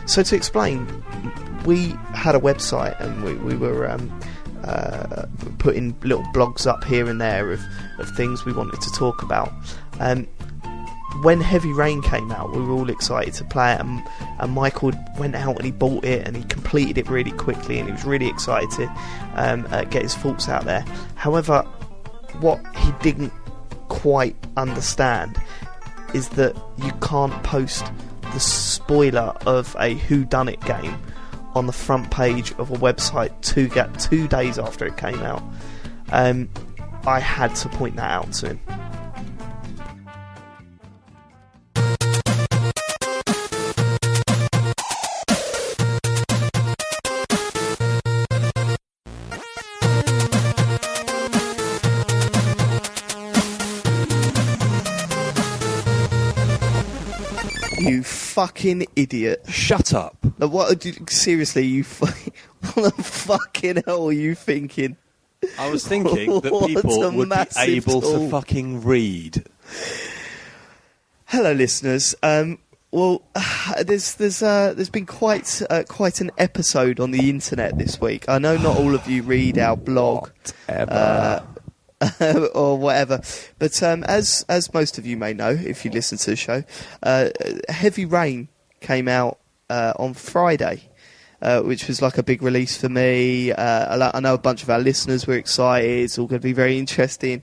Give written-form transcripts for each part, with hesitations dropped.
So to explain, we had a website and we were putting little blogs up here and there of things we wanted to talk about. When Heavy Rain came out, we were all excited to play it, and Michael went out and he bought it and he completed it really quickly, and he was really excited to get his thoughts out there. However, what he didn't quite understand is that you can't post the spoiler of a whodunit game on the front page of a website 2 days after it came out. I had to point that out to him. You fucking idiot. Shut up. What? Seriously, what the fucking hell are you thinking? I was thinking that people would be able to fucking read. Hello, listeners. Well, there's been quite an episode on the internet this week. I know not all of you read our blog. Or whatever, but as most of you may know, if you listen to the show, Heavy Rain came out on Friday, which was like a big release for me. I know a bunch of our listeners were excited. It's all going to be very interesting.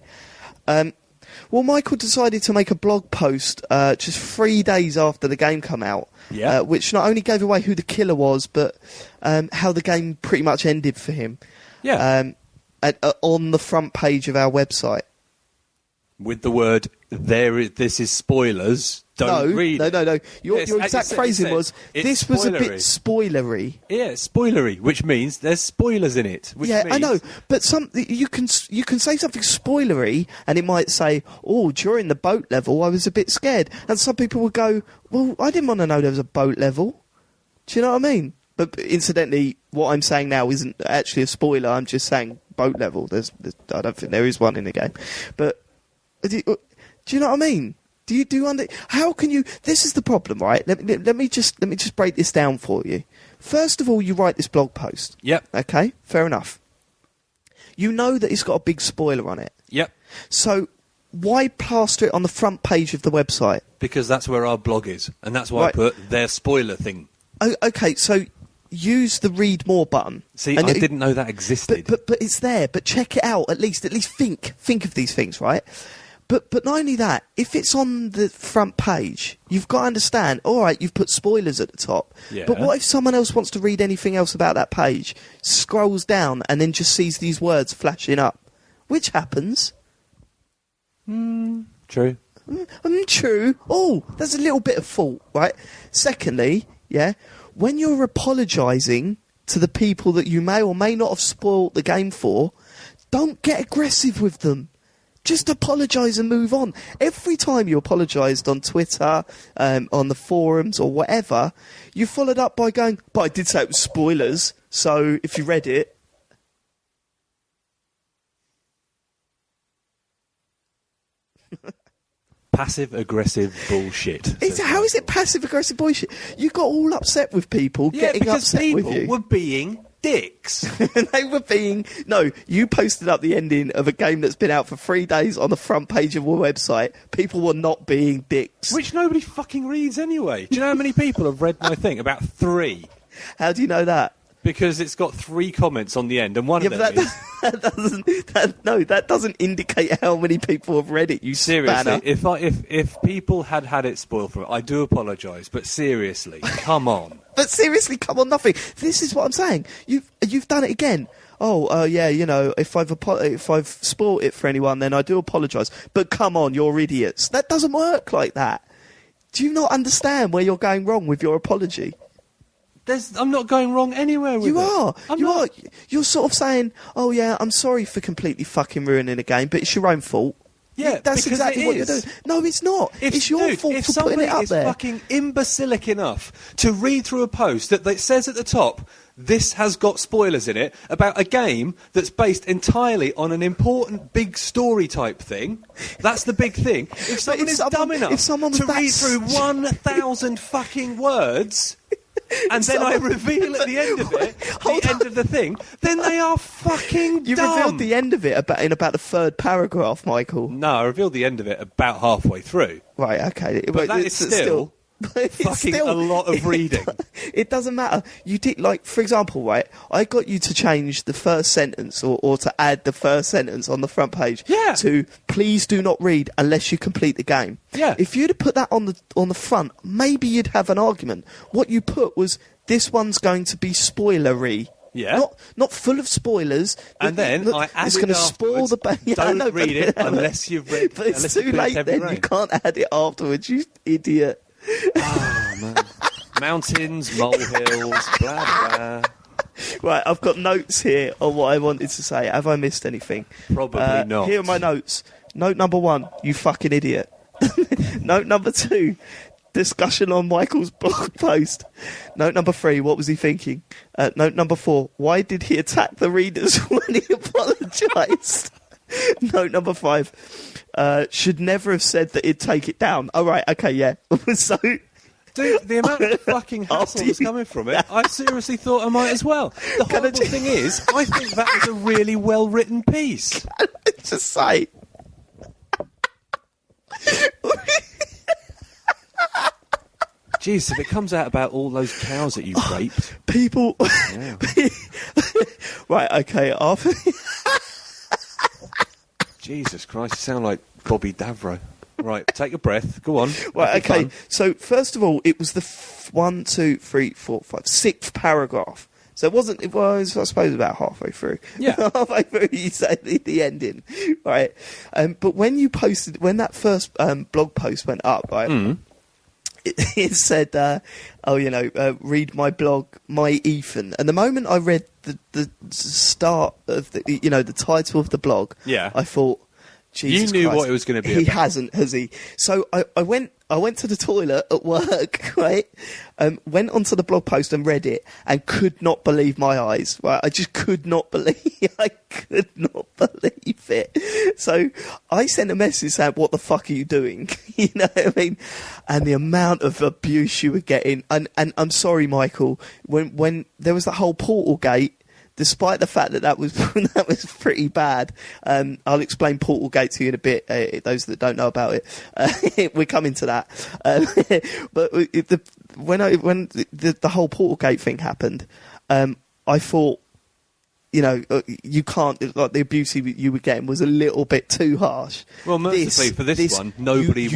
Well, Michael decided to make a blog post just 3 days after the game came out, which not only gave away who the killer was, but how the game pretty much ended for him. On the front page of our website. With the word, this is spoilers, don't read. No. Your exact phrasing was, this was a bit spoilery. Yeah, spoilery, which means there's spoilers in it. I know, but you can say something spoilery, and it might say, oh, during the boat level, I was a bit scared. And some people would go, well, I didn't want to know there was a boat level. Do you know what I mean? But incidentally, what I'm saying now isn't actually a spoiler. I'm just saying boat level. I don't think there is one in the game. But do you know what I mean? How can you? This is the problem, right? Let me just break this down for you. First of all, you write this blog post. Yep. Okay. Fair enough. You know that it's got a big spoiler on it. Yep. So why plaster it on the front page of the website? Because that's where our blog is, and that's why I put their spoiler thing. Okay. So use the read more button. See, I didn't know that existed. But it's there. But check it out at least. At least think of these things, right? But not only that, if it's on the front page, you've got to understand, all right, you've put spoilers at the top. Yeah. But what if someone else wants to read anything else about that page, scrolls down, and then just sees these words flashing up? Which happens. True. True. Oh, there's a little bit of fault, right? Secondly, when you're apologising to the people that you may or may not have spoiled the game for, don't get aggressive with them. Just apologise and move on. Every time you apologised on Twitter, on the forums or whatever, you followed up by going, but I did say it was spoilers, so if you read it... Passive-aggressive bullshit. How is it passive-aggressive bullshit? You got all upset with people getting upset with you. because people were being dicks. They were being... No, you posted up the ending of a game that's been out for 3 days on the front page of a website. People were not being dicks. Which nobody fucking reads anyway. Do you know how many people have read my thing? About 3. How do you know that? Because it's got 3 comments on the end, and one of them is... that doesn't indicate how many people have read it, you seriously, spanner. If people had it spoiled for it, I do apologise, but seriously, come on. But seriously, come on, nothing. This is what I'm saying. You've done it again. Oh, yeah, you know, if I've spoiled it for anyone, then I do apologise. But come on, you're idiots. That doesn't work like that. Do you not understand where you're going wrong with your apology? I'm not going wrong anywhere with it. You are. You're sort of saying, oh yeah, I'm sorry for completely fucking ruining a game, but it's your own fault. Yeah, that's exactly what you're doing. No, it's not. It's your fault for putting it up there. If somebody is fucking imbecilic enough to read through a post that says at the top, this has got spoilers in it, about a game that's based entirely on an important big story type thing, that's the big thing. If someone is dumb enough to read through 1,000 fucking words... and then I reveal at the end of it, the end of the thing, then they are fucking You dumb. revealed the end of it in about the third paragraph, Michael. No, I revealed the end of it about halfway through. Right, okay. But that is still fucking a lot of reading. It doesn't matter. You did, like, for example, right, I got you to change the first sentence or to add the first sentence on the front page to please do not read unless you complete the game. Yeah. If you'd have put that on the front, maybe you'd have an argument. What you put was, this one's going to be spoilery. Yeah. Not full of spoilers. And then I added it's going to spoil the... Don't read it unless you've read... But it's too late then. You can't add it afterwards, you idiot. Oh, man. Mountains, molehills, blah, blah. Right, I've got notes here on what I wanted to say. Have I missed anything? Probably not. Here are my notes. Note number 1, you fucking idiot. Note number 2, discussion on Michael's blog post. Note number 3, what was he thinking? Note number 4, why did he attack the readers when he apologised? Note number 5, should never have said that he'd take it down. Oh, right, okay, yeah. So... Dude, the amount of fucking hassle that's coming from it, I seriously thought I might as well. The horrible thing is, I think that was a really well-written piece. Just say... Jeez, if it comes out about all those cows that you raped... People... Yeah. Right, okay, after... Jesus Christ, you sound like Bobby Davro. Right, take a breath. Go on. Right, okay. So, first of all, it was the 6th paragraph. So it was, I suppose, about halfway through. Yeah. Halfway through, you say the ending. Right. But when that first blog post went up, right, it said, read my blog, my Ethan. And the moment I read the start of the title of the blog, I thought, Jesus you knew Christ, what it was going to be He about. hasn't, has he? So I went to the toilet at work, right? Went onto the blog post and read it and could not believe my eyes, right? I just could not believe it. So I sent a message saying, what the fuck are you doing? You know what I mean? And the amount of abuse you were getting. And I'm sorry, Michael, when there was the whole Portalgate, despite the fact that was pretty bad, I'll explain Portalgate to you in a bit. Those that don't know about it, we're coming to that. But when the whole Portalgate thing happened, I thought, you can't, like, the abuse you were getting was a little bit too harsh. Well, mercifully for this one, nobody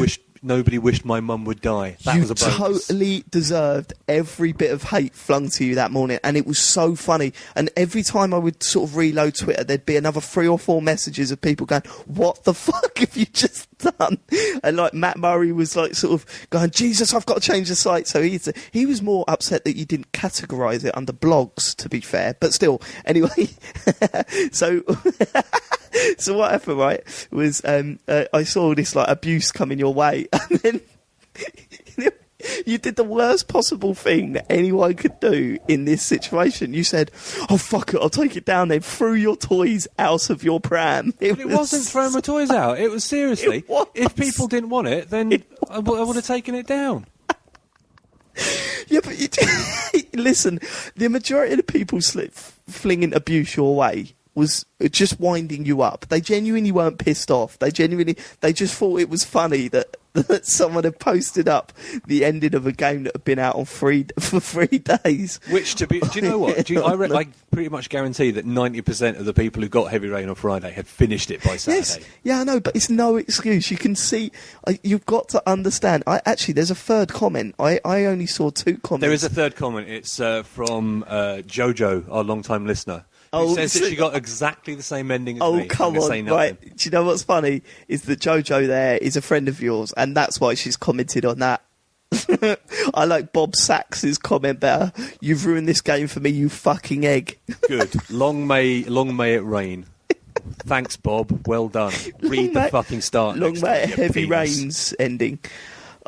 wished my mum would die. That was a bonus. You totally deserved every bit of hate flung to you that morning, and it was so funny. And every time I would sort of reload Twitter, there'd be another 3 or 4 messages of people going, what the fuck have you just done? And like Matt Murray was like sort of going, Jesus, I've got to change the site. So he was more upset that you didn't categorise it under blogs, to be fair. But still, anyway, so... So what happened, right, was I saw this like abuse coming your way, and then you did the worst possible thing that anyone could do in this situation. You said, "Oh fuck it, I'll take it down." Then threw your toys out of your pram. It wasn't throwing my toys out. It was seriously. If people didn't want it, then I would have taken it down. Yeah, but listen, the majority of the people flinging abuse your way was just winding you up. They genuinely weren't pissed off. They just thought it was funny that someone had posted up the ending of a game that had been out for 3 days. Which, do you know what? I pretty much guarantee that 90% of the people who got Heavy Rain on Friday had finished it by Saturday. Yes, yeah, I know, but it's no excuse. You can see, you've got to understand. Actually, there's a third comment. I only saw 2 comments. There is a third comment. It's from Jojo, our long-time listener. Who says that she got exactly the same ending as me. Oh, come on, right. Do you know what's funny? Is that Jojo there is a friend of yours, and that's why she's commented on that. I like Bob Sachs's comment better. You've ruined this game for me, you fucking egg. Good. Long may it rain. Thanks, Bob. Well done. Read the fucking start. Long may it Heavy Rain's ending.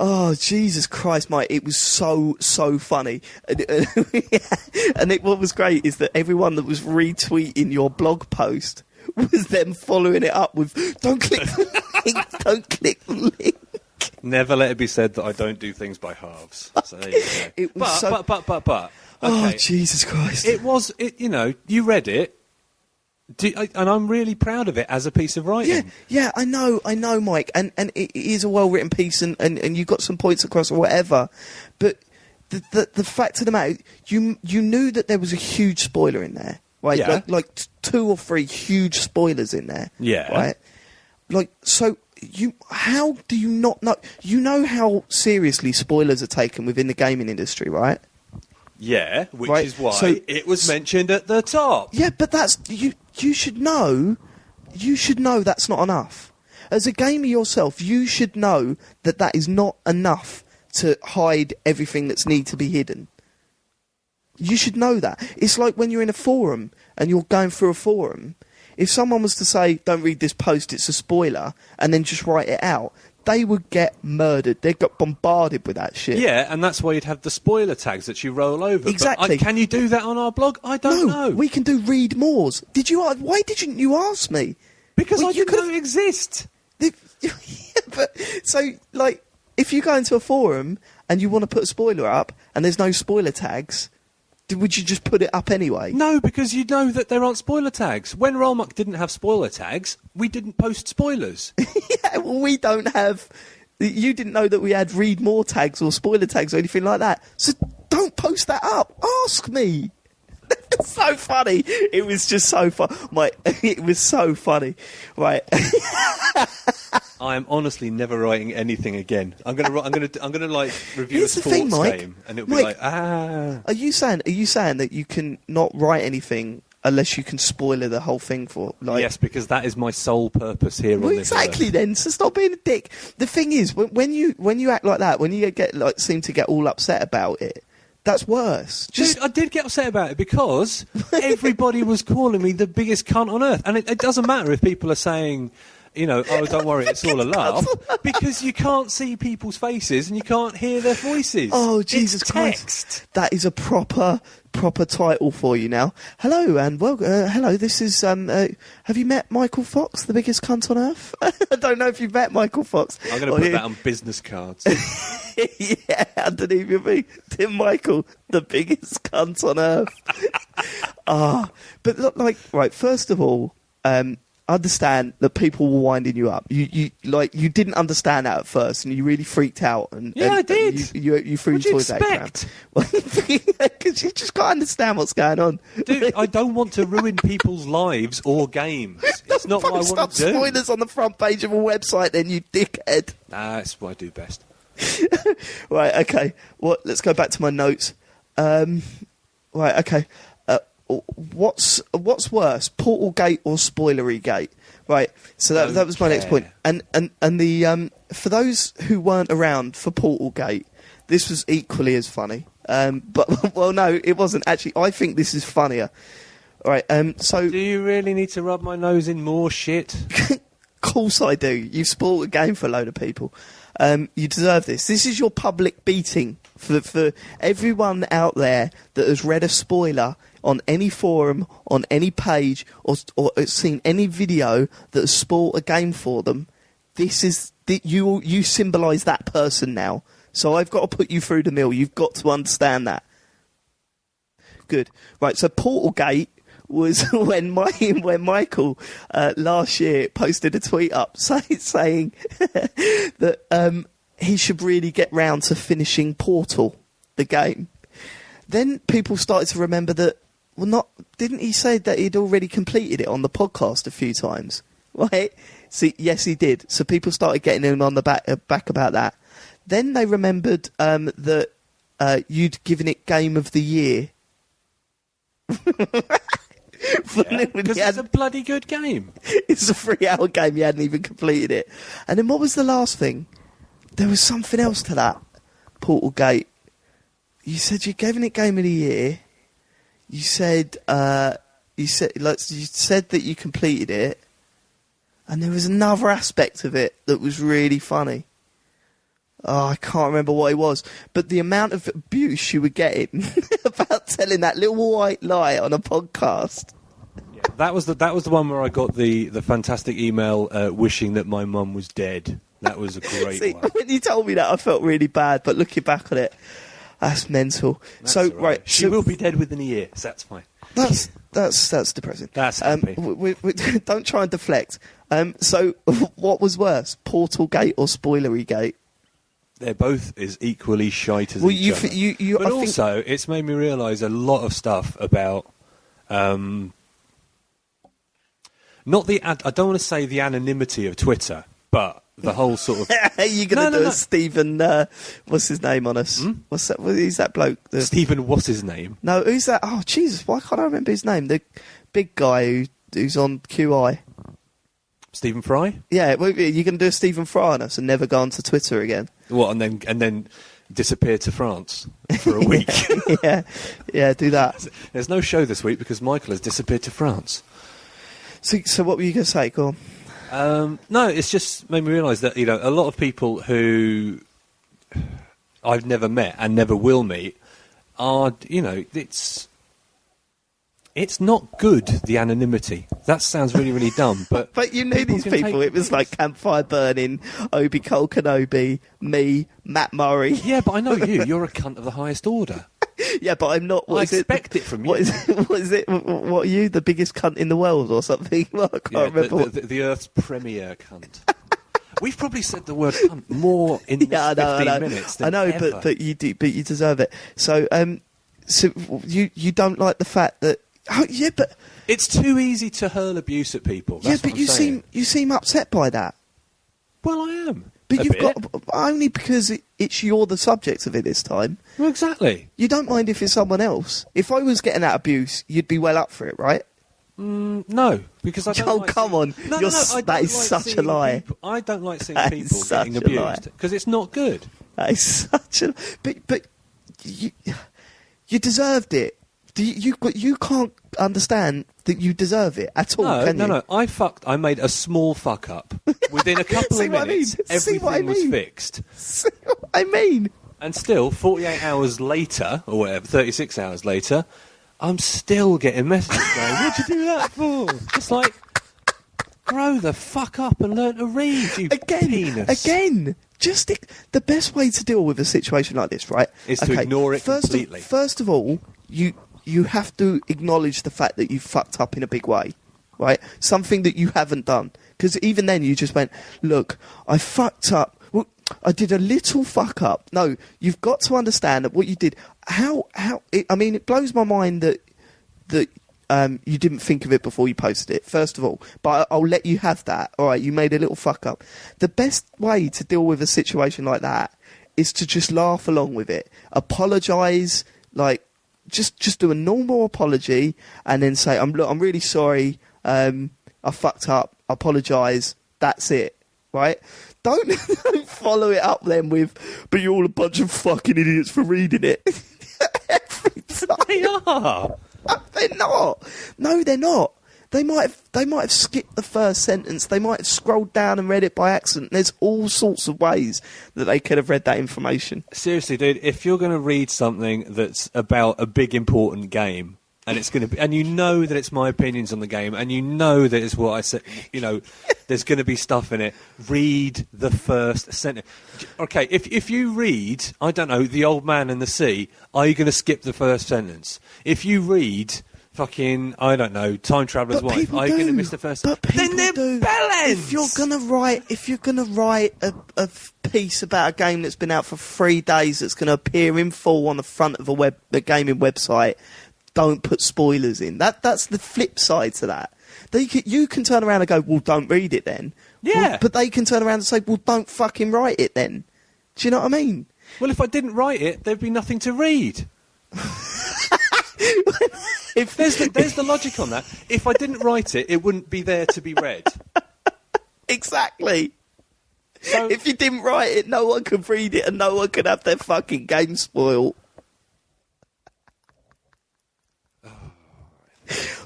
Oh, Jesus Christ, mate, it was so funny. And what was great is that everyone that was retweeting your blog post was them following it up with, don't click the link, don't click the link. Never let it be said that I don't do things by halves. So there you go. It was but. Oh, Okay. Jesus Christ. You read it, and I'm really proud of it as a piece of writing. Yeah, I know, Mike, and it is a well-written piece, and you got some points across or whatever, but the fact of the matter, you knew that there was a huge spoiler in there, right? Yeah. Like 2 or 3 huge spoilers in there. Yeah. Right? Like, so how do you not know? You know how seriously spoilers are taken within the gaming industry, right? Yeah, which Right, is why so- it was mentioned at the top. Yeah, but that's you should know. You should know that's not enough. As a gamer yourself, you should know that is not enough to hide everything that's need to be hidden. You should know that. It's like when you're in a forum and you're going through a forum. If someone was to say, "Don't read this post, it's a spoiler," and then just write it out, they would get murdered. They got bombarded with that shit. Yeah, and that's why you'd have the spoiler tags that you roll over. Exactly. But can you do that on our blog? I don't know. We can do read mores. Why didn't you ask me? Because Well, I didn't know it exist. Yeah, but so like, if you go into a forum and you want to put a spoiler up and there's no spoiler tags, would you just put it up anyway? No, because you know that there aren't spoiler tags. When Rollmuck didn't have spoiler tags, we didn't post spoilers. Yeah, well, we don't have. You didn't know that we had read more tags or spoiler tags or anything like that. So don't post that up. Ask me. It's so funny. It was just so fun. It was so funny. Right. I am honestly never writing anything again. I'm gonna like review Here's a the thing, sports Mike. game, and it'll be like Are you saying that you can not write anything unless you can spoiler the whole thing for? Like, yes, because that is my sole purpose here on this exactly. earth. Then, so stop being a dick. The thing is, when you act like that, when you seem to get all upset about it, that's worse. Dude, I did get upset about it because everybody was calling me the biggest cunt on earth. And it doesn't matter if people are saying, oh, don't worry, it's all a laugh. Because you can't see people's faces and you can't hear their voices. Oh, Jesus it's Christ. Text. That is a proper title for you now. Hello, and hello, this is, have you met Michael Fox, the biggest cunt on earth? I don't know if you've met Michael Fox. I'm going to put that on business cards. Yeah, underneath your feet. Tim Michael, the biggest cunt on earth. But look, right, first of all, understand that people were winding you up. You didn't understand that at first, and you really freaked out. I did. You threw your toys out. Because you just got to understand what's going on. Dude, I don't want to ruin people's lives or games. It's not what I want Stop to do. spoilers on the front page of a website, then, you dickhead. Nah, that's what I do best. Right, okay. Well, let's go back to my notes. Right, okay. What's worse, Portalgate or Spoilerygate? Right. So that was my next point. And the for those who weren't around for Portalgate, this was equally as funny. But well, no, it wasn't actually. I think this is funnier. All right. So do you really need to rub my nose in more shit? Of course I do. You've spoiled a game for a load of people. You deserve this. This is your public beating for everyone out there that has read a spoiler on any forum, on any page, or seen any video that has spoiled a game for them. This is you symbolise that person now. So I've got to put you through the mill. You've got to understand that. Good. Right. So Portalgate was when Michael last year posted a tweet up saying that he should really get round to finishing Portal, the game. Then people started to remember that, didn't he say that he'd already completed it on the podcast a few times? Right? See, yes, he did. So people started getting him on the back about that. Then they remembered that you'd given it Game of the Year. Because it's a bloody good game. It's a 3-hour game. You hadn't even completed it. And then what was the last thing? There was something else to that Portalgate. You said you'd given it Game of the Year. You said that you completed it, and there was another aspect of it that was really funny. Oh, I can't remember what it was, but the amount of abuse you were getting about telling that little white lie on a podcast. Yeah, that was the one where I got the fantastic email wishing that my mum was dead. That was a great See, one. when you told me that, I felt really bad. But looking back on it, that's mental. That's so all right. She so will be dead within a year, so that's fine. that's depressing. That's happy. Don't try and deflect. So what was worse, Portalgate or SpoilerGate? They're both as equally shite as each other. But I also, think... it's made me realise a lot of stuff about... not the... I don't want to say the anonymity of Twitter, but the whole sort of... Are you going to do a Stephen... what's his name on us? What's that? Who's that bloke? Stephen, what's his name? No, who's that? Oh, Jesus, why can't I remember his name? The big guy who's on QI. Stephen Fry? Yeah, you're going to do a Stephen Fry on us and never go onto Twitter again. What, and then disappear to France for a week? yeah, do that. There's no show this week because Michael has disappeared to France. So what were you going to say? Go on. No, it's just made me realise that, a lot of people who I've never met and never will meet are, it's not good, the anonymity. That sounds really, really dumb. But you knew these people. It was like Campfire Burning, Obi-Cole Kenobi, me, Matt Murray. Yeah, but I know you. You're a cunt of the highest order. Yeah, but I'm not. I expect it from you. What is it? What are you? The biggest cunt in the world or something? I can't remember. The Earth's premier cunt. We've probably said the word cunt more in 15 minutes than ever. but you do. But you deserve it. So you don't like the fact that. Oh, yeah, but it's too easy to hurl abuse at people. That's but you seem upset by that. Well, I am. But you've got only because you're the subject of it this time. Well, exactly. You don't mind if it's someone else. If I was getting that abuse, you'd be well up for it, right? No, because I don't. Come on! That is such a lie. I don't like seeing people getting abused because it's not good. That is such a. But you deserved it. You can't understand that you deserve it at all, can you? No. I made a small fuck up. Within a couple of minutes, everything was fixed. See what I mean? And still, 48 hours later, or whatever, 36 hours later, I'm still getting messages going, what'd you do that for? Just like, grow the fuck up and learn to read, you penis. Again! The best way to deal with a situation like this, right? Is to ignore it completely. First of all, you have to acknowledge the fact that you fucked up in a big way, right? Something that you haven't done. Because even then you just went, look, I fucked up. Well, I did a little fuck up. No, you've got to understand that what you did. It blows my mind that you didn't think of it before you posted it, first of all. But I'll let you have that. All right, you made a little fuck up. The best way to deal with a situation like that is to just laugh along with it. Apologise, like, just do a normal apology and then say, I'm really sorry, I fucked up, I apologise, that's it, right? Don't follow it up then with, but you're all a bunch of fucking idiots for reading it. Every time. They are. They're not. No, they're not. They might have skipped the first sentence. They might have scrolled down and read it by accident. There's all sorts of ways that they could have read that information. Seriously, dude, if you're going to read something that's about a big important game, and it's going to be, and you know that it's my opinions on the game, and you know that it's what I said, there's going to be stuff in it. Read the first sentence. Okay, if you read, I don't know, The Old Man and the Sea, are you going to skip the first sentence? If you read fucking, I don't know, Time Traveller's Wife, are you going to miss the first sentence? Then they're bellends! If you're gonna write a piece about a game that's been out for 3 days that's going to appear in full on the front of a gaming website, don't put spoilers in. That's the flip side to that. You can turn around and go, well, don't read it then. Yeah. Well, but they can turn around and say, well, don't fucking write it then. Do you know what I mean? Well, if I didn't write it, there'd be nothing to read. If there's the logic on that. If I didn't write it, it wouldn't be there to be read. Exactly. So, if you didn't write it, no one could read it and no one could have their fucking game spoiled.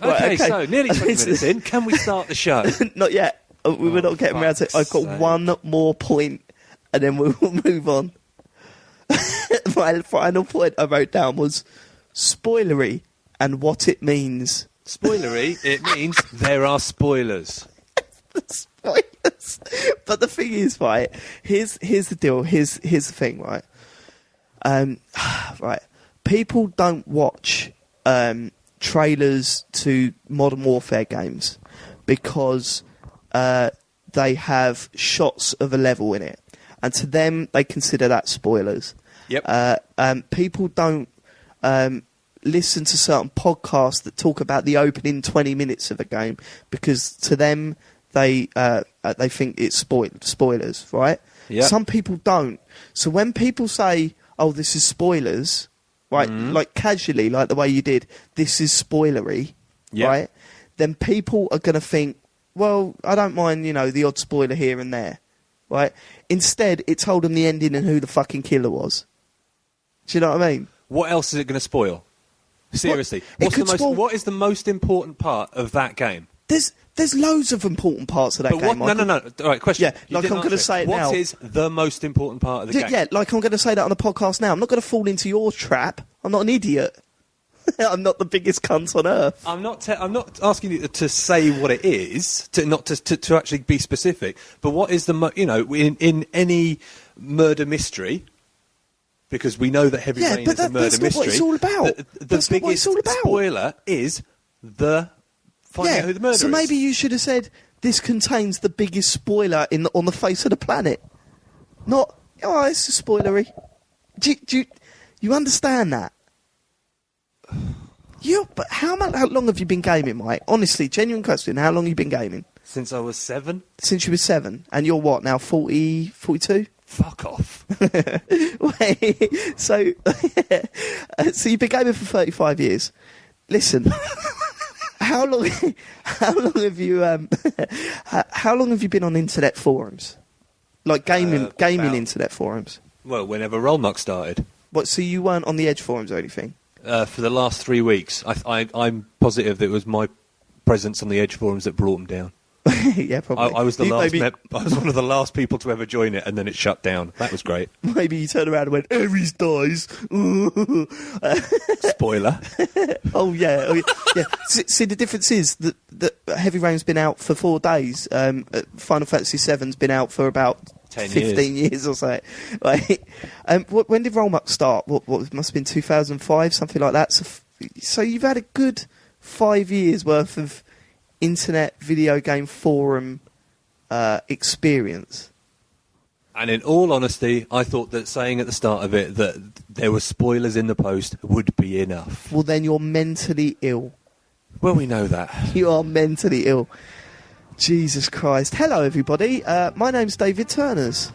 Okay, so nearly 20 minutes in. Can we start the show? Not yet. We were not getting around to it. I've got one more point and then we'll move on. My final point I wrote down was spoilery and what it means. Spoilery? It means there are spoilers. Spoilers. But the thing is, right, here's the deal, here's the thing, right? Right. People don't watch trailers to Modern Warfare games because they have shots of a level in it. And to them, they consider that spoilers. Yep. People don't listen to certain podcasts that talk about the opening 20 minutes of a game because to them, they think it's spoilers, right? Yep. Some people don't. So when people say, oh, this is spoilers, right, like casually, like the way you did, this is spoilery, Yep. right, then people are going to think, well, I don't mind, the odd spoiler here and there, right? Instead, it told them the ending and who the fucking killer was. Do you know what I mean? What else is it going to spoil? Seriously. What? What is the most important part of that game? There's loads of important parts of that game. No. All right, question. Yeah, like I'm going to say it now. What is the most important part of the game? Yeah, like I'm going to say that on the podcast now. I'm not going to fall into your trap. I'm not an idiot. I'm not the biggest cunt on earth. I'm not asking you to say what it is, to actually be specific. But what is in any murder mystery? Because we know that Heavy Rain is a murder mystery. That's not what it's all about. The biggest spoiler is finding out who the murderer is. So maybe you should have said this contains the biggest spoiler on the face of the planet. Not, it's a spoilery. Do you understand that? But how long have you been gaming, Mike? Honestly, genuine question. How long have you been gaming? Since I was 7. Since you were 7, and you're what now? 40, 42? Fuck off. Wait, so you've been gaming for 35 years. Listen, how long have you been on internet forums? Like gaming internet forums? Well, whenever Rollmuck started. What? So you weren't on the Edge forums or anything? For the last 3 weeks, I'm positive that it was my presence on the Edge forums that brought them down. Yeah, probably. I was I was one of the last people to ever join it, and then it shut down. That was great. Maybe you turned around and went, Ares dies. Spoiler. Oh yeah. See, the difference is that Heavy Rain's been out for 4 days. Final Fantasy VII's been out for about 15 years or so. Right? When did Rollmuck start? What must have been 2005, something like that. So you've had a good 5 years worth of internet video game forum experience. And in all honesty, I thought that saying at the start of it that there were spoilers in the post would be enough. Well, then you're mentally ill. Well, we know that. You are mentally ill. Jesus Christ. Hello, everybody. My name's David Turners.